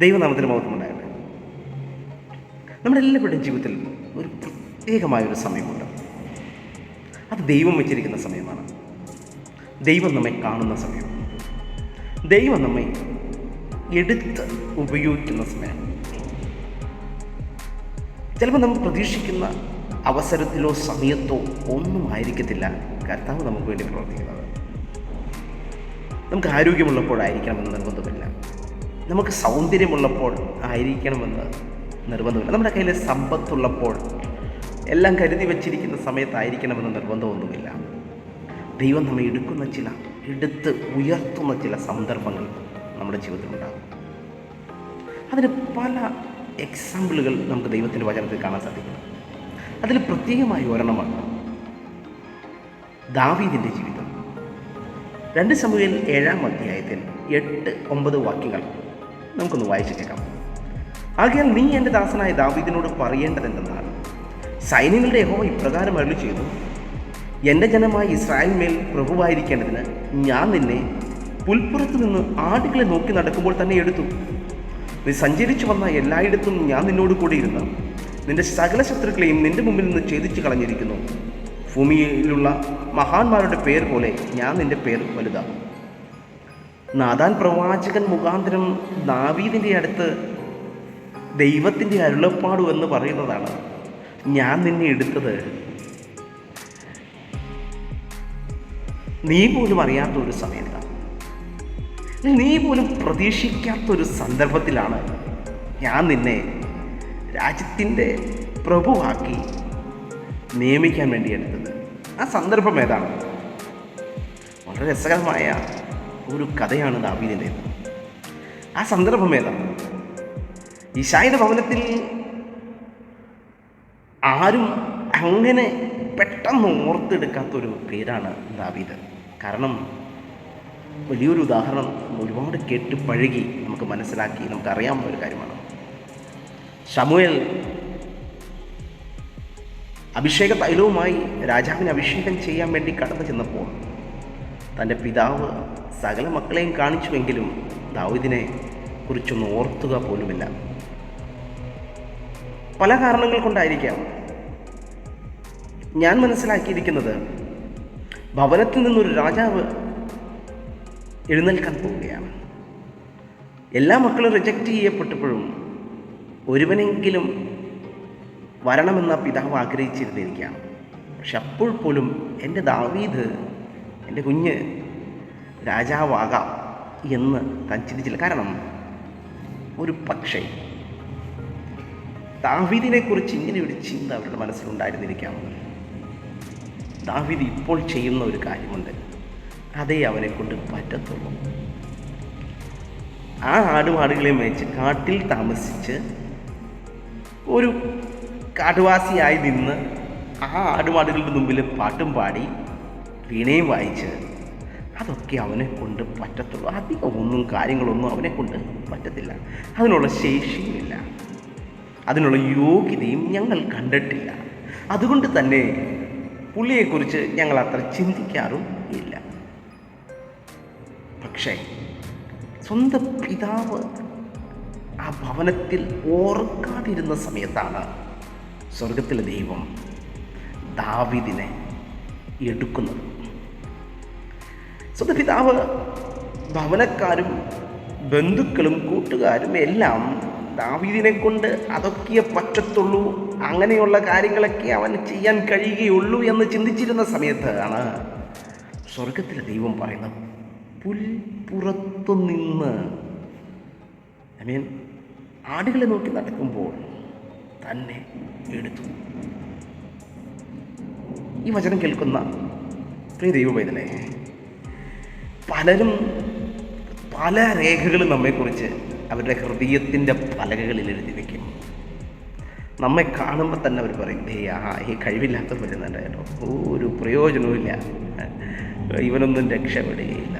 ദൈവനാമത്തിന് മഹത്വമുണ്ടാകട്ടെ. നമ്മുടെ എല്ലാവരുടെയും ജീവിതത്തിൽ ഒരു പ്രത്യേകമായൊരു സമയമുണ്ട്. അത് ദൈവം വെച്ചിരിക്കുന്ന സമയമാണ്. ദൈവം നമ്മെ കാണുന്ന സമയം, ദൈവം നമ്മെ എടുത്ത് ഉപയോഗിക്കുന്ന സമയം. ചിലപ്പോൾ നമ്മൾ പ്രതീക്ഷിക്കുന്ന അവസരത്തിലോ സമയത്തോ ഒന്നും ആയിരിക്കത്തില്ല കർത്താവ് നമുക്ക് വേണ്ടി പ്രവർത്തിക്കുന്നത്. നമുക്ക് ആരോഗ്യമുള്ളപ്പോഴായിരിക്കണമെന്ന് നിർബന്ധമില്ല, നമുക്ക് സൗന്ദര്യമുള്ളപ്പോൾ ആയിരിക്കണമെന്ന് നിർബന്ധമില്ല, നമ്മുടെ കയ്യിൽ സമ്പത്തുള്ളപ്പോൾ എല്ലാം കരുതി വച്ചിരിക്കുന്ന സമയത്തായിരിക്കണമെന്ന് നിർബന്ധമൊന്നുമില്ല. ദൈവം നമ്മെ എടുത്ത് ഉയർത്തുന്ന ചില സന്ദർഭങ്ങൾ നമ്മുടെ ജീവിതത്തിലുണ്ടാകും. അതിന് പല എക്സാമ്പിളുകൾ നമുക്ക് ദൈവത്തിൻ്റെ വചനത്തിൽ കാണാൻ സാധിക്കും. അതിൽ പ്രത്യേകമായി ഒരെണ്ണമാണ് ദാവീദിൻ്റെ ജീവിതം. 2 ശമൂവേൽ 7-ാം അധ്യായത്തിൽ 8-9 വാക്യങ്ങൾ നമുക്കൊന്ന് വായിച്ചു കേൾക്കാം. ആകയാൽ നീ എൻ്റെ ദാസനായ ദാവീദിനോട് പറയേണ്ടതെന്തെന്നാൽ, സൈന്യങ്ങളുടെ യഹോവ ഇപ്രകാരം അരുളി ചെയ്തു, എൻ്റെ ജനമായ ഇസ്രായേൽ മേൽ പ്രഭുവായിരിക്കേണ്ടതിന് ഞാൻ നിന്നെ പുൽപ്പുറത്ത് നിന്ന് ആടുകളെ നോക്കി നടക്കുമ്പോൾ തന്നെ എടുത്തു. നീ സഞ്ചരിച്ചു വന്ന എല്ലായിടത്തും ഞാൻ നിന്നോട് കൂടി ഇരുന്ന് നിന്റെ സകല ശത്രുക്കളെയും നിന്റെ മുമ്പിൽ നിന്ന് ഛേദിച്ച് കളഞ്ഞിരിക്കുന്നു. ഭൂമിയിലുള്ള മഹാന്മാരുടെ പേർ പോലെ ഞാൻ നിന്റെ പേർ വലുതാകും. നാഥാൻ പ്രവാചകൻ മുഖാന്തരം ദാവീദിൻ്റെ അടുത്ത് ദൈവത്തിൻ്റെ അരുളപ്പാടു എന്ന് പറയുന്നതാണ്, ഞാൻ നിന്നെ എടുത്തത് നീ പോലും അറിയാത്തൊരു സമയത്താണ്, നീ പോലും പ്രതീക്ഷിക്കാത്തൊരു സന്ദർഭത്തിലാണ് ഞാൻ നിന്നെ രാജ്യത്തിൻ്റെ പ്രഭുവാക്കി നിയമിക്കാൻ വേണ്ടി എടുത്തത്. ആ സന്ദർഭം ഏതാണ്? വളരെ രസകരമായ ഒരു കഥയാണ് ദാവീദിൻ്റേത്. ആ സന്ദർഭം ഏതാണ്? യിശായിയുടെ ഭവനത്തിൽ ആരും അങ്ങനെ പെട്ടെന്ന് ഓർത്തെടുക്കാത്തൊരു പേരാണ് ദാവീദ്. കാരണം വലിയൊരു ഉദാഹരണം ഒരുപാട് കേട്ട് പഴകി നമുക്ക് മനസ്സിലാക്കി നമുക്കറിയാവുന്ന ഒരു കാര്യമാണ്. ശമൂവേൽ അഭിഷേക തൈലവുമായി രാജാവിനെ അഭിഷേകം ചെയ്യാൻ വേണ്ടി കടന്നു ചെന്നപ്പോൾ തൻ്റെ പിതാവ് സകല മക്കളെയും കാണിച്ചുവെങ്കിലും ദാവീദിനെ കുറിച്ചൊന്നും ഓർത്തുക പോലുമില്ല. പല കാരണങ്ങൾ കൊണ്ടായിരിക്കാം. ഞാൻ മനസ്സിലാക്കിയിരിക്കുന്നത്, ഭവനത്തിൽ നിന്നൊരു രാജാവ് എഴുന്നേൽക്കാൻ പോവുകയാണ്. എല്ലാ മക്കളും റിജക്റ്റ് ചെയ്യപ്പെട്ടപ്പോഴും ഒരുവനെങ്കിലും വരണമെന്ന പിതാവ് ആഗ്രഹിച്ചിരുന്നിരിക്കുകയാണ്. പക്ഷെ അപ്പോൾ പോലും എൻ്റെ ദാവീദ്, എൻ്റെ കുഞ്ഞ് രാജാവാകാം എന്ന് താൻ ചിന്തിച്ചില്ല. കാരണം ഒരു പക്ഷേ ദാവീദിനെക്കുറിച്ച് ഇങ്ങനെയൊരു ചിന്ത അവരുടെ മനസ്സിലുണ്ടായിരുന്നിരിക്കാം. ദാവീദ് ഇപ്പോൾ ചെയ്യുന്ന ഒരു കാര്യമുണ്ട്, അതേ അവനെ കൊണ്ട് പറ്റത്തുള്ളൂ. ആ ആടുമാടുകളെ മേയിച്ച് കാട്ടിൽ താമസിച്ച് ഒരു കാട്ടുവാസിയായി നിന്ന് ആ ആടുമാടുകളുടെ മുമ്പിൽ പാട്ടും പാടി വീണയും വായിച്ച് അതൊക്കെ അവനെ കൊണ്ട് പറ്റത്തുള്ളൂ. അധികം ഒന്നും കാര്യങ്ങളൊന്നും അവനെ കൊണ്ട് പറ്റത്തില്ല. അതിനുള്ള ശേഷിയുമില്ല, അതിനുള്ള യോഗ്യതയും ഞങ്ങൾ കണ്ടിട്ടില്ല. അതുകൊണ്ട് തന്നെ പുള്ളിയെക്കുറിച്ച് ഞങ്ങൾ അത്ര ചിന്തിക്കാറും ഇല്ല. പക്ഷേ സ്വന്തം പിതാവ് ആ ഭവനത്തിൽ ഓർക്കാതിരുന്ന സമയത്താണ് സ്വർഗത്തിലെ ദൈവം ദാവീദിനെ എടുക്കുന്നത്. സ്വന്തം പിതാവ് ഭവനക്കാരും ബന്ധുക്കളും കൂട്ടുകാരും എല്ലാം ദാവീദിനെ കൊണ്ട് അതൊക്കെ പറ്റത്തുള്ളൂ, അങ്ങനെയുള്ള കാര്യങ്ങളൊക്കെ അവന് ചെയ്യാൻ കഴിയുകയുള്ളൂ എന്ന് ചിന്തിച്ചിരുന്ന സമയത്താണ് സ്വർഗത്തിലെ ദൈവം പറയുന്നത്, പുൽപ്പുറത്തു നിന്ന് ആടുകളെ നോക്കി നടക്കുമ്പോൾ തന്നെ എടുത്തു. ഈ വചനം കേൾക്കുന്ന പ്രിയ ദൈവവേദനെ, പലരും പല രേഖകളും നമ്മെക്കുറിച്ച് അവരുടെ ഹൃദയത്തിൻ്റെ പലകകളിൽ എഴുതി വയ്ക്കും. നമ്മെ കാണുമ്പോൾ തന്നെ അവർ പറയും, ഈ കഴിവില്ലാത്ത വരുന്നുണ്ട് കേട്ടോ, ഒരു പ്രയോജനവുമില്ല, ഇവനൊന്നും രക്ഷപ്പെടുകയില്ല,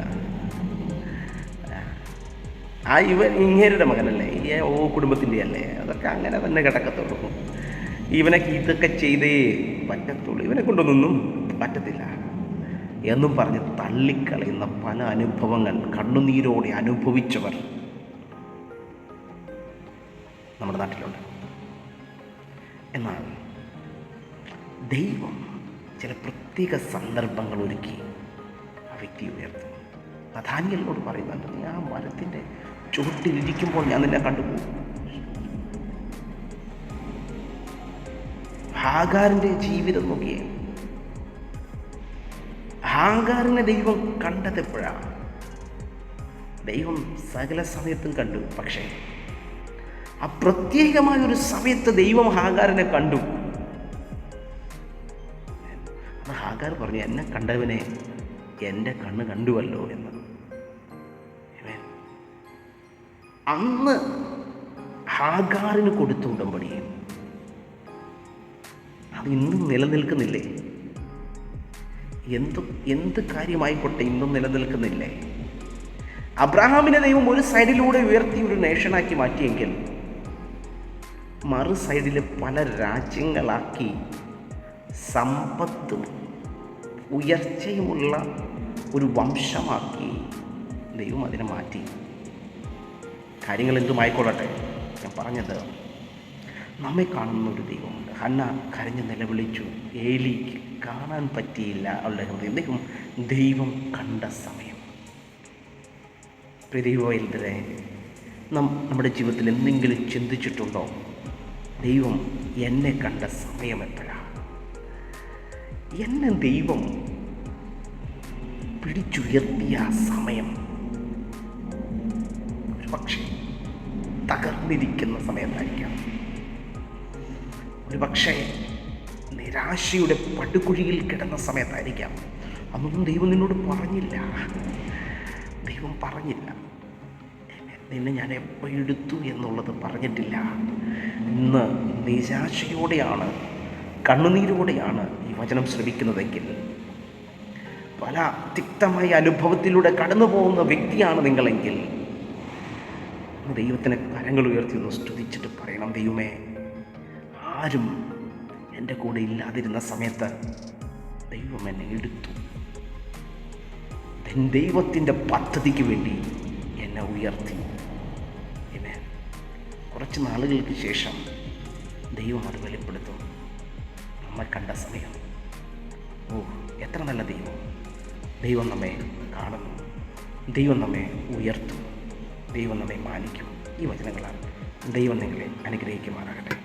ഇവൻ ഇങ്ങേരുടെ മകനല്ലേ, കുടുംബത്തിൻ്റെ അല്ലേ, അതൊക്കെ അങ്ങനെ തന്നെ കിടക്കത്തുള്ളൂ, ഇവനൊക്കെ ഇതൊക്കെ ചെയ്തേ പറ്റത്തുള്ളൂ, ഇവനെ കൊണ്ടൊന്നും പറ്റത്തില്ല എന്നും പറഞ്ഞ് തള്ളിക്കളയുന്ന പല അനുഭവങ്ങൾ കണ്ണുനീരോടെ അനുഭവിച്ചവർ നമ്മുടെ നാട്ടിലുണ്ട്. എന്നാൽ ദൈവം ചില പ്രത്യേക സന്ദർഭങ്ങൾ ഒരുക്കി ആ വ്യക്തി ഉയർത്തും. നഥാനിയേലിനോട് പറയുന്നുണ്ട്, നീ ആ മരത്തിൻ്റെ ചുവട്ടിലിരിക്കുമ്പോൾ ഞാൻ നിന്നെ കണ്ടുപോകും. ഹാഗാറിൻ്റെ ജീവിതം നോക്കിയേ. ഹാഗാറിനെ ദൈവം കണ്ടതെപ്പോഴാണ്? ദൈവം സകല സമയത്തും കണ്ടു. പക്ഷേ ആ പ്രത്യേകമായൊരു സമയത്ത് ദൈവം ഹാഗാറിനെ കണ്ടു. അത് ഹാഗാർ പറഞ്ഞു, എന്നെ കണ്ടവനെ എൻ്റെ കണ്ണ് കണ്ടുവല്ലോ എന്ന്. അന്ന് ഹാഗാറിന് കൊടുത്ത ഉടമ്പടി അത് ഇന്നും നിലനിൽക്കുന്നില്ലേ? എന്ത് കാര്യമായിക്കോട്ടെ, ഇന്നും നിലനിൽക്കുന്നില്ലേ? അബ്രഹാമിനെ ദൈവം ഒരു സൈഡിലൂടെ ഉയർത്തി ഒരു നേഷനാക്കി മാറ്റിയെങ്കിൽ മറു സൈഡിൽ പല രാജ്യങ്ങളാക്കി സമ്പത്തും ഉയർച്ചയുമുള്ള ഒരു വംശമാക്കി ദൈവം അതിനെ മാറ്റി. കാര്യങ്ങൾ എന്തുമായിക്കൊള്ളട്ടെ, ഞാൻ പറഞ്ഞത്, നമ്മെ കാണുന്ന ഒരു ദൈവമുണ്ട്. ഹന്ന കരഞ്ഞ് നിലവിളിച്ചു, ഏലിക്ക് കാണാൻ പറ്റിയില്ല അവളുടെ ഹൃദയം. ദൈവം കണ്ട സമയം. പ്രിയവൈദ്യരെ, നമ്മുടെ ജീവിതത്തിൽ എന്തെങ്കിലും ചിന്തിച്ചിട്ടുണ്ടോ? ദൈവം എന്നെ കണ്ട സമയം എപ്പോഴാണ്? എന്നെ ദൈവം പിടിച്ചുയർത്തിയ സമയം ഒരു പക്ഷേ തകർന്നിരിക്കുന്ന സമയത്തായിരിക്കാം. ഒരു പക്ഷേ നിരാശയുടെ പടുകുഴിയിൽ കിടന്ന സമയത്തായിരിക്കാം. അതൊന്നും ദൈവം നിന്നോട് പറഞ്ഞില്ല. ദൈവം പറഞ്ഞില്ല, നിന്നെ ഞാൻ എപ്പോൾ എടുത്തു എന്നുള്ളത് പറഞ്ഞിട്ടില്ല. ഇന്ന് നിരാശയോടെയാണ്, കണ്ണുനീരോടെയാണ് ഈ വചനം ശ്രവിക്കുന്നതെങ്കിൽ, പല തിക്തമായ അനുഭവത്തിലൂടെ കടന്നു പോകുന്ന വ്യക്തിയാണ് നിങ്ങളെങ്കിൽ, ദൈവത്തിന് കരങ്ങൾ ഉയർത്തി ഒന്ന് സ്തുതിച്ചിട്ട് പറയണം, ദൈവമേ, ആരും എൻ്റെ കൂടെ ഇല്ലാതിരുന്ന സമയത്ത് ദൈവം എന്നെ എടുത്തു. ദൈവത്തിൻ്റെ പദ്ധതിക്ക് വേണ്ടി എന്നെ ഉയർത്തി. എന്നെ കുറച്ച് നാളുകൾക്ക് ശേഷം ദൈവം അത് വെളിപ്പെടുത്തും. നമ്മെ കണ്ട സമയം. എത്ര നല്ല ദൈവം! ദൈവം നമ്മെ കാണുന്നു, ദൈവം നമ്മെ ഉയർത്തും, ദൈവം നമ്മെ മാനിക്കും. ഈ വചനങ്ങളാൽ ദൈവം നിങ്ങളെ അനുഗ്രഹിക്കുമാറാകട്ടെ.